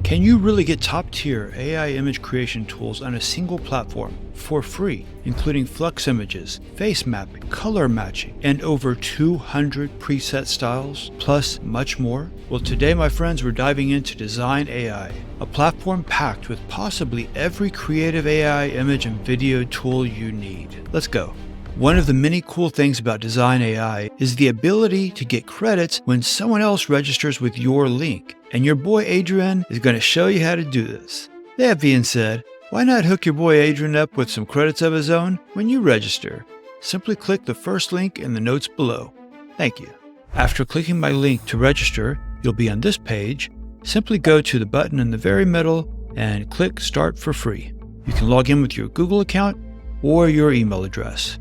Can you really get top-tier AI image creation tools on a single platform for free, including flux images, face mapping, color matching, and over 200 preset styles, plus much more? Well, today, my friends, we're diving into Dzine AI, a platform packed with possibly every creative AI image and video tool you need. Let's go. One of the many cool things about Dzine AI is the ability to get credits when someone else registers with your link, and your boy Adrian is going to show you how to do this. That being said, why not hook your boy Adrian up with some credits of his own when you register? Simply click the first link in the notes below. Thank you. After clicking my link to register, you'll be on this page. Simply go to the button in the very middle and click Start for free. You can log in with your Google account or your email address.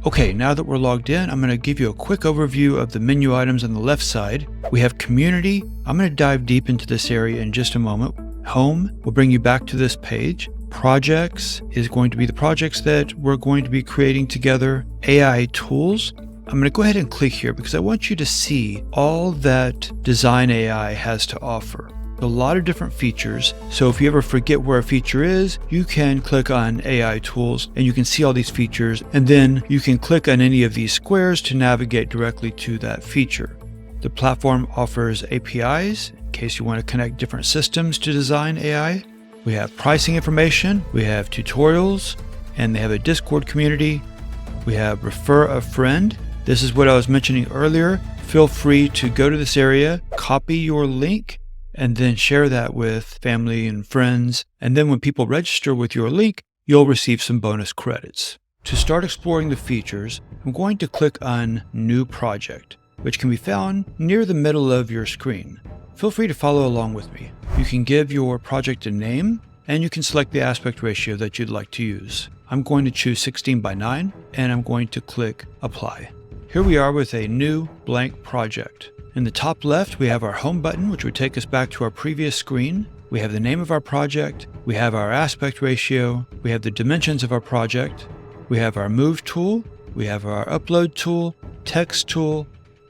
Okay, now that we're logged in, I'm going to give you a quick overview of the menu items on the left side. We have Community. I'm going to dive deep into this area in just a moment. Home will bring you back to this page. Projects is going to be the projects that we're going to be creating together. AI Tools. I'm going to go ahead and click here because I want you to see all that Dzine AI has to offer. A lot of different features, so if you ever forget where a feature is, you can click on AI Tools and you can see all these features, and then you can click on any of these squares to navigate directly to that feature. The platform offers APIs in case you want to connect different systems to Dzine AI. We have pricing information, we have tutorials, and they have a Discord community. We have Refer a Friend. This is what I was mentioning earlier. Feel free to go to this area, copy your link, and then share that with family and friends. And then when people register with your link, you'll receive some bonus credits. To start exploring the features, I'm going to click on New Project, which can be found near the middle of your screen. Feel free to follow along with me. You can give your project a name, and you can select the aspect ratio that you'd like to use. I'm going to choose 16:9, and I'm going to click Apply. Here we are with a new blank project. In the top left, we have our home button, which would take us back to our previous screen. We have the name of our project. We have our aspect ratio. We have the dimensions of our project. We have our move tool. We have our upload tool, text tool,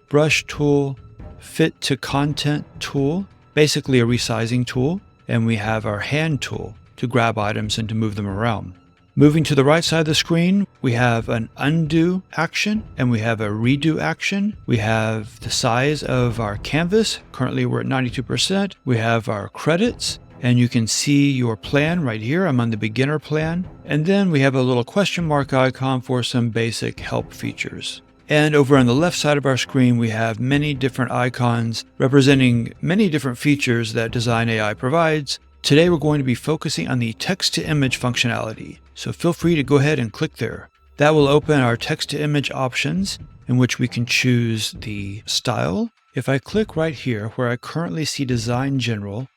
brush tool, fit to content tool, basically a resizing tool. And we have our hand tool to grab items and to move them around. Moving to the right side of the screen, we have an undo action and we have a redo action. We have the size of our canvas. Currently we're at 92%. We have our credits, and you can see your plan right here. I'm on the beginner plan. And then we have a little question mark icon for some basic help features. And over on the left side of our screen, we have many different icons representing many different features that Dzine AI provides. Today we're going to be focusing on the text-to-image functionality, so feel free to go ahead and click there. That will open our text-to-image options, in which we can choose the style. If I click right here where I currently see Design General,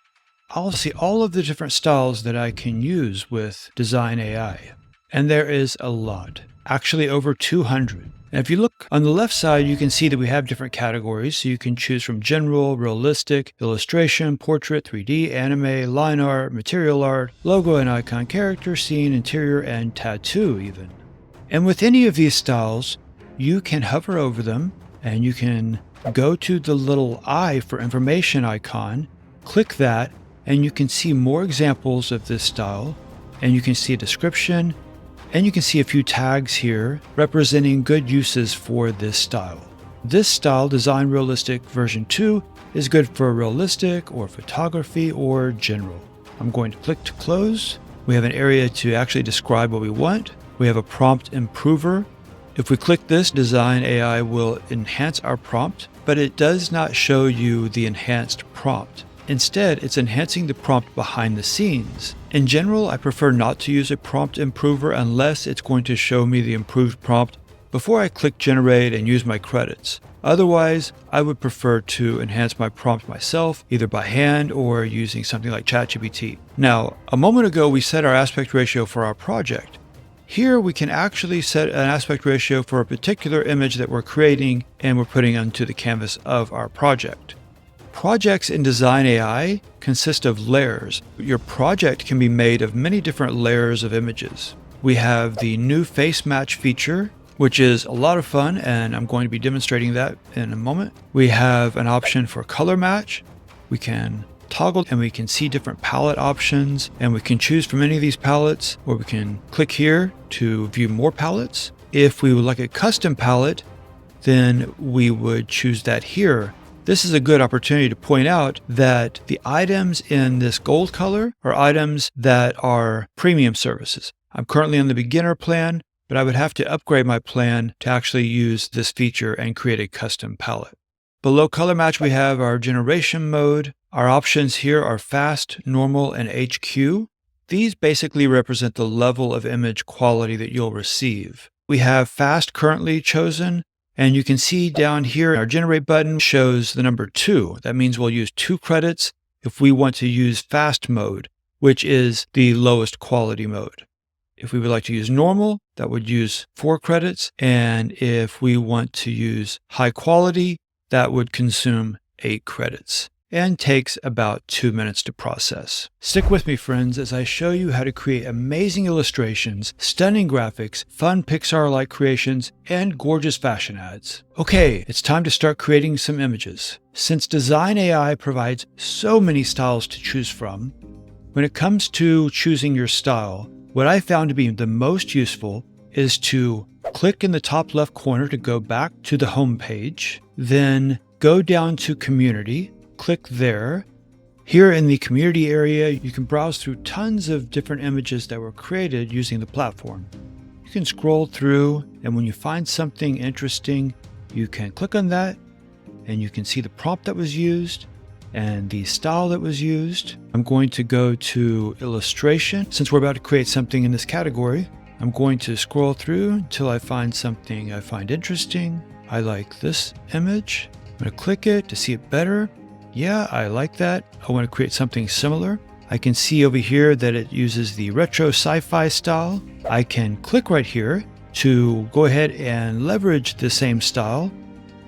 I'll see all of the different styles that I can use with Dzine AI. And there is a lot, actually over 200. And if you look on the left side, you can see that we have different categories. So you can choose from general, realistic, illustration, portrait, 3D, anime, line art, material art, logo and icon character, scene, interior, and tattoo even. And with any of these styles, you can hover over them and you can go to the little eye for information icon, click that, and you can see more examples of this style, and you can see a description, and you can see a few tags here representing good uses for this style. This style, Design Realistic version 2, is good for realistic or photography or general. I'm going to click to close. We have an area to actually describe what we want. We have a prompt improver. If we click this, Dzine AI will enhance our prompt, but it does not show you the enhanced prompt. Instead, it's enhancing the prompt behind the scenes. In general, I prefer not to use a prompt improver unless it's going to show me the improved prompt before I click generate and use my credits. Otherwise, I would prefer to enhance my prompt myself, either by hand or using something like ChatGPT. Now, a moment ago, we set our aspect ratio for our project. Here, we can actually set an aspect ratio for a particular image that we're creating and we're putting onto the canvas of our project. Projects in Dzine AI consist of layers. Your project can be made of many different layers of images. We have the new face match feature, which is a lot of fun, and I'm going to be demonstrating that in a moment. We have an option for color match. We can toggle and we can see different palette options, and we can choose from any of these palettes, or we can click here to view more palettes. If we would like a custom palette, then we would choose that here. This is a good opportunity to point out that the items in this gold color are items that are premium services. I'm currently on the beginner plan, but I would have to upgrade my plan to actually use this feature and create a custom palette. Below color match, we have our generation mode. Our options here are fast, normal, and HQ. These basically represent the level of image quality that you'll receive. We have fast currently chosen, and you can see down here, our generate button shows the number 2. That means we'll use 2 credits if we want to use fast mode, which is the lowest quality mode. If we would like to use normal, that would use 4 credits. And if we want to use high quality, that would consume 8 credits and takes about 2 minutes to process. Stick with me, friends, as I show you how to create amazing illustrations, stunning graphics, fun Pixar-like creations, and gorgeous fashion ads. Okay, it's time to start creating some images. Since Dzine AI provides so many styles to choose from, when it comes to choosing your style, what I found to be the most useful is to click in the top left corner to go back to the home page, then go down to Community, click there. Here in the community area, you can browse through tons of different images that were created using the platform. You can scroll through, and when you find something interesting, you can click on that, and you can see the prompt that was used and the style that was used. I'm going to go to illustration. Since we're about to create something in this category, I'm going to scroll through until I find something I find interesting. I like this image. I'm going to click it to see it better. Yeah, I like that. I want to create something similar. I can see over here that it uses the retro sci-fi style. I can click right here to go ahead and leverage the same style.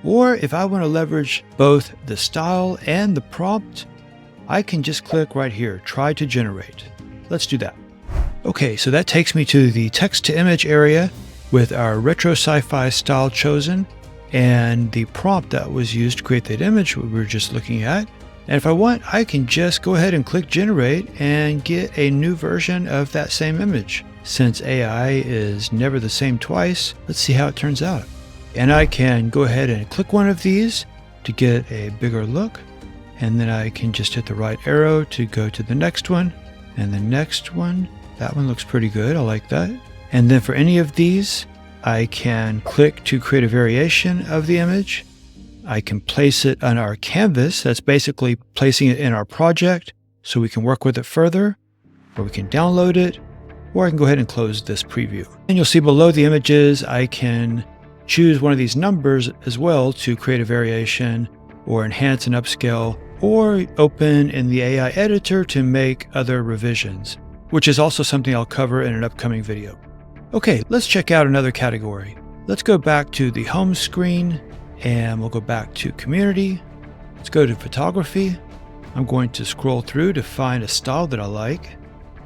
Or if I want to leverage both the style and the prompt, I can just click right here, try to generate. Let's do that. Okay, so that takes me to the text to image area with our retro sci-fi style chosen and the prompt that was used to create that image we were just looking at. And if I want, I can just go ahead and click generate and get a new version of that same image. Since AI is never the same twice, let's see how it turns out. And I can go ahead and click one of these to get a bigger look. And then I can just hit the right arrow to go to the next one and the next one. That one looks pretty good. I like that. And then for any of these, I can click to create a variation of the image. I can place it on our canvas. That's basically placing it in our project so we can work with it further, or we can download it, or I can go ahead and close this preview. And you'll see below the images, I can choose one of these numbers as well to create a variation or enhance and upscale, or open in the AI editor to make other revisions, which is also something I'll cover in an upcoming video. Okay, let's check out another category. Let's go back to the home screen and we'll go back to community. Let's go to photography. I'm going to scroll through to find a style that I like.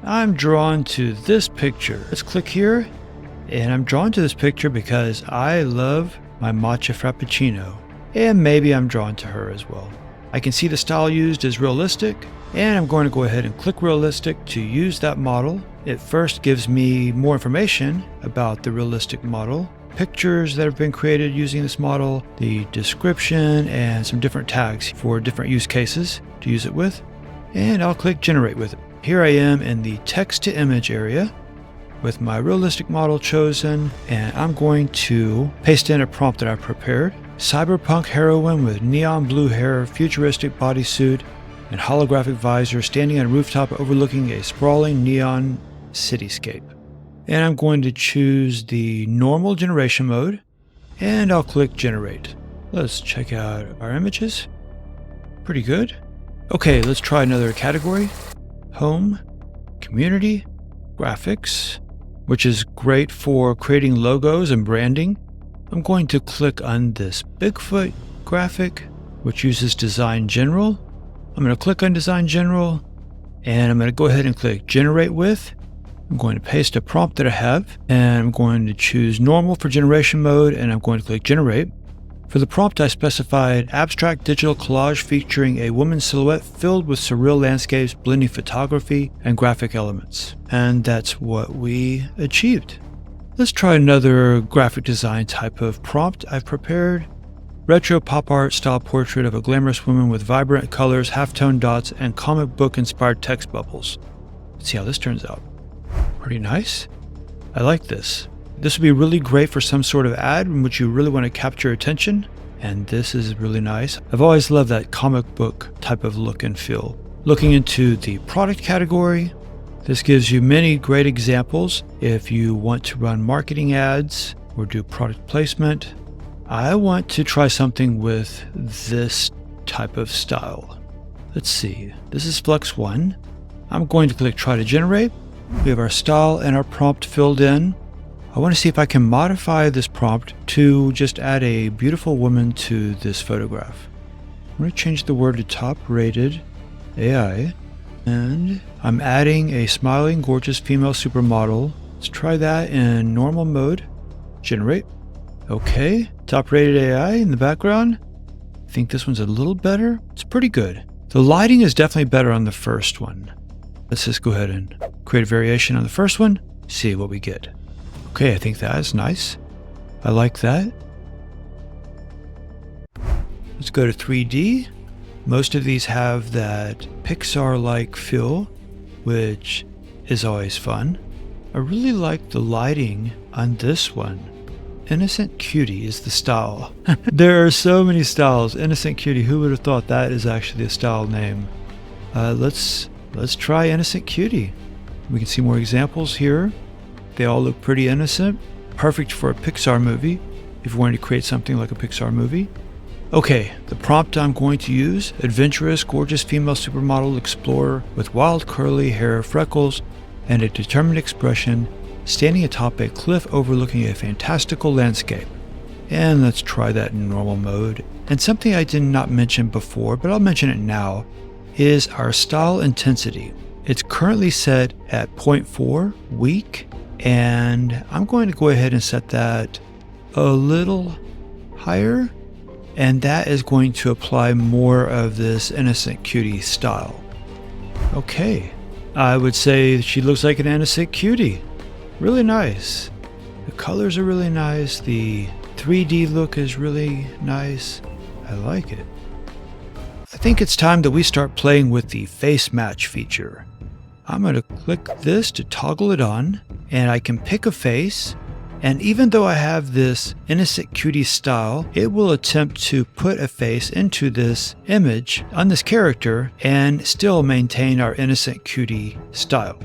I'm drawn to this picture. Let's click here, and I'm drawn to this picture because I love my matcha frappuccino, and maybe I'm drawn to her as well. I can see the style used is realistic, and I'm going to go ahead and click realistic to use that model. It first gives me more information about the realistic model, pictures that have been created using this model, the description, and some different tags for different use cases to use it with. And I'll click generate with it. Here I am in the text to image area with my realistic model chosen, and I'm going to paste in a prompt that I've prepared. Cyberpunk heroine with neon blue hair, futuristic bodysuit, and holographic visor standing on a rooftop overlooking a sprawling neon cityscape. And I'm going to choose the normal generation mode, and I'll click generate. Let's check out our images. Pretty good. Okay, let's try another category. Home, community, graphics, which is great for creating logos and branding. I'm going to click on this Bigfoot graphic, which uses Design General. I'm going to click on Design General, and I'm going to go ahead and click Generate With. I'm going to paste a prompt that I have, and I'm going to choose Normal for generation mode, and I'm going to click Generate. For the prompt, I specified abstract digital collage featuring a woman's silhouette filled with surreal landscapes, blending photography and graphic elements. And that's what we achieved. Let's try another graphic design type of prompt I've prepared. Retro pop art style portrait of a glamorous woman with vibrant colors, halftone dots, and comic book inspired text bubbles. Let's see how this turns out. Pretty nice. I like this. This would be really great for some sort of ad in which you really want to capture attention. And this is really nice. I've always loved that comic book type of look and feel. Looking into the product category, this gives you many great examples if you want to run marketing ads or do product placement. I want to try something with this type of style. Let's see. This is Flux 1. I'm going to click Try to Generate. We have our style and our prompt filled in. I want to see if I can modify this prompt to just add a beautiful woman to this photograph. I'm going to change the word to top rated AI. And I'm adding a smiling, gorgeous female supermodel. Let's try that in normal mode. Generate. Okay. Top rated AI in the background. I think this one's a little better. It's pretty good. The lighting is definitely better on the first one. Let's just go ahead and create a variation on the first one. See what we get. Okay, I think that is nice. I like that. Let's go to 3D. Most of these have that Pixar-like feel, which is always fun. I really like the lighting on this one. Innocent Cutie is the style. There are so many styles. Innocent Cutie, who would have thought that is actually a style name? Let's try Innocent Cutie. We can see more examples here. They all look pretty innocent. Perfect for a Pixar movie, if you wanted to create something like a Pixar movie. Okay, the prompt I'm going to use: adventurous, gorgeous female supermodel explorer with wild curly hair, freckles, and a determined expression, standing atop a cliff overlooking a fantastical landscape. And let's try that in normal mode. And something I did not mention before, but I'll mention it now, is our style intensity. It's currently set at 0.4 weak. And I'm going to go ahead and set that a little higher. And that is going to apply more of this Innocent Cutie style. Okay. I would say she looks like an innocent cutie. Really nice. The colors are really nice. The 3D look is really nice. I like it. I think it's time that we start playing with the face match feature. I'm going to click this to toggle it on, and I can pick a face. And even though I have this innocent cutie style, it will attempt to put a face into this image on this character and still maintain our innocent cutie style.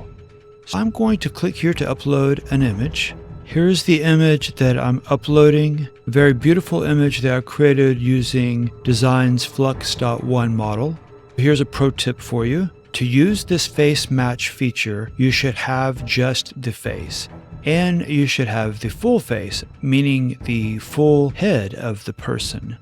So I'm going to click here to upload an image. Here's the image that I'm uploading. A very beautiful image that I created using Dzine's flux.1 model. Here's a pro tip for you. To use this face match feature, you should have just the face. And you should have the full face, meaning the full head of the person.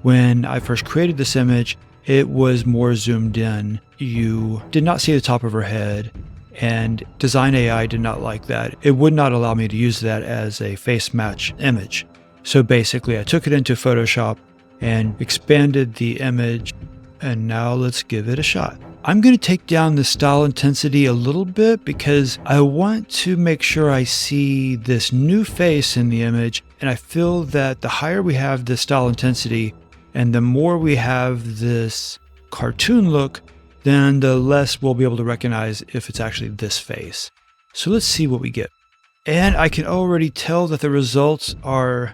When I first created this image, it was more zoomed in. You did not see the top of her head, and Dzine AI did not like that. It would not allow me to use that as a face match image. So basically, I took it into Photoshop and expanded the image, and now let's give it a shot. I'm going to take down the style intensity a little bit because I want to make sure I see this new face in the image, and I feel that the higher we have the style intensity and the more we have this cartoon look, then the less we'll be able to recognize if it's actually this face. So let's see what we get. And I can already tell that the results are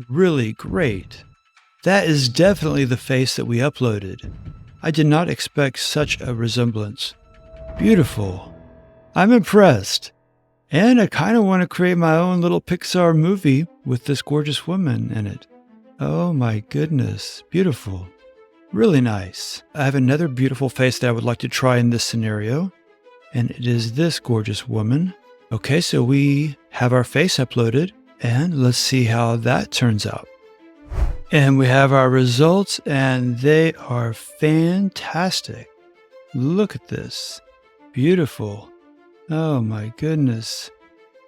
really great. That is definitely the face that we uploaded. I did not expect such a resemblance. Beautiful. I'm impressed. And I kind of want to create my own little Pixar movie with this gorgeous woman in it. Oh my goodness. Beautiful. Really nice. I have another beautiful face that I would like to try in this scenario. And it is this gorgeous woman. Okay, so we have our face uploaded. And let's see how that turns out. And we have our results, and they are fantastic. Look at this. Beautiful. Oh my goodness.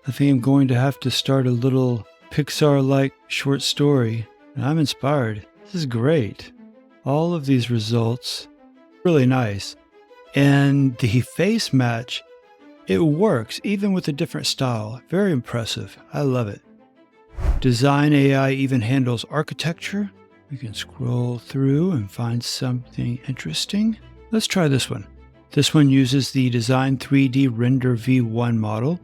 I think I'm going to have to start a little Pixar-like short story. I'm inspired. This is great. All of these results, really nice. And the face match, it works even with a different style. Very impressive. I love it. Dzine AI even handles architecture. We can scroll through and find something interesting. Let's try this one. This one uses the Design 3D Render V1 model.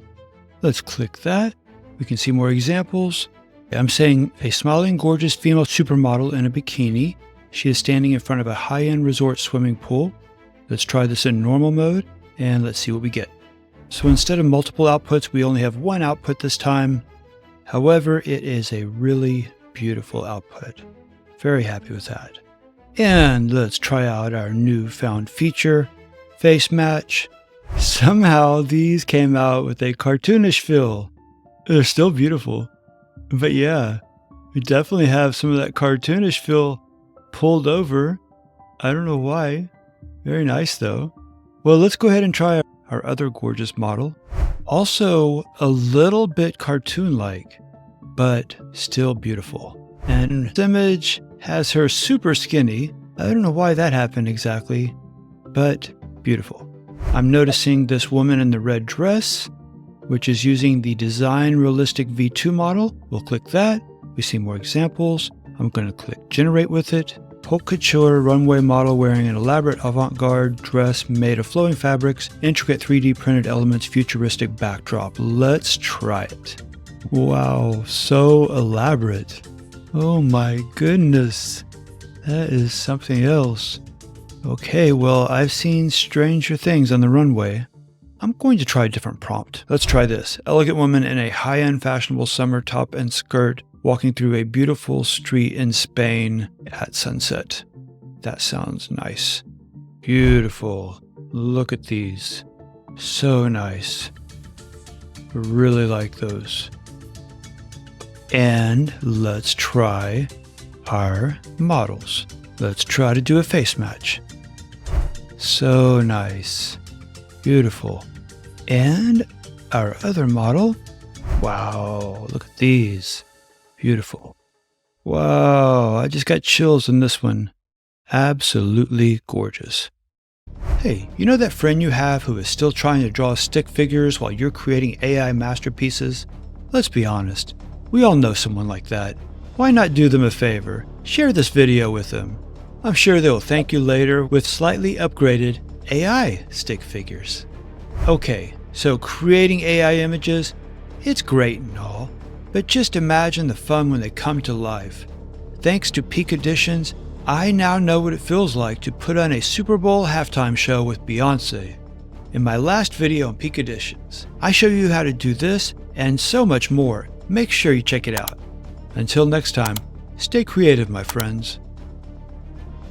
Let's click that. We can see more examples. I'm saying a smiling, gorgeous female supermodel in a bikini. She is standing in front of a high-end resort swimming pool. Let's try this in normal mode and let's see what we get. So instead of multiple outputs, we only have one output this time. However, it is a really beautiful output. Very happy with that. And let's try out our newfound feature, face match. Somehow these came out with a cartoonish feel. They're still beautiful. But yeah, we definitely have some of that cartoonish feel pulled over. I don't know why. Very nice though. Well, let's go ahead and try our other gorgeous model. Also a little bit cartoon-like, but still beautiful. And this image has her super skinny. I don't know why that happened exactly, but beautiful. I'm noticing this woman in the red dress, which is using the Design Realistic V2 model. We'll click that. We see more examples. I'm going to click Generate with it. Haute couture runway model wearing an elaborate avant-garde dress made of flowing fabrics, intricate 3D printed elements, futuristic backdrop. Let's try it. Wow, so elaborate. Oh my goodness. That is something else. Okay, well, I've seen stranger things on the runway. I'm going to try a different prompt. Let's try this. Elegant woman in a high-end fashionable summer top and skirt walking through a beautiful street in Spain at sunset. That sounds nice. Beautiful. Look at these. So nice. Really like those. And let's try our models. Let's try to do a face match. So nice. Beautiful. And our other model. Wow, look at these. Beautiful. Wow, I just got chills on this one. Absolutely gorgeous. Hey, you know that friend you have who is still trying to draw stick figures while you're creating AI masterpieces? Let's be honest, we all know someone like that. Why not do them a favor? Share this video with them. I'm sure they'll thank you later with slightly upgraded AI stick figures. Okay, so creating AI images, it's great and all, but just imagine the fun when they come to life. Thanks to Peak Editions, I now know what it feels like to put on a Super Bowl halftime show with Beyonce. In my last video on Peak Editions, I show you how to do this and so much more. Make sure you check it out. Until next time, stay creative, my friends.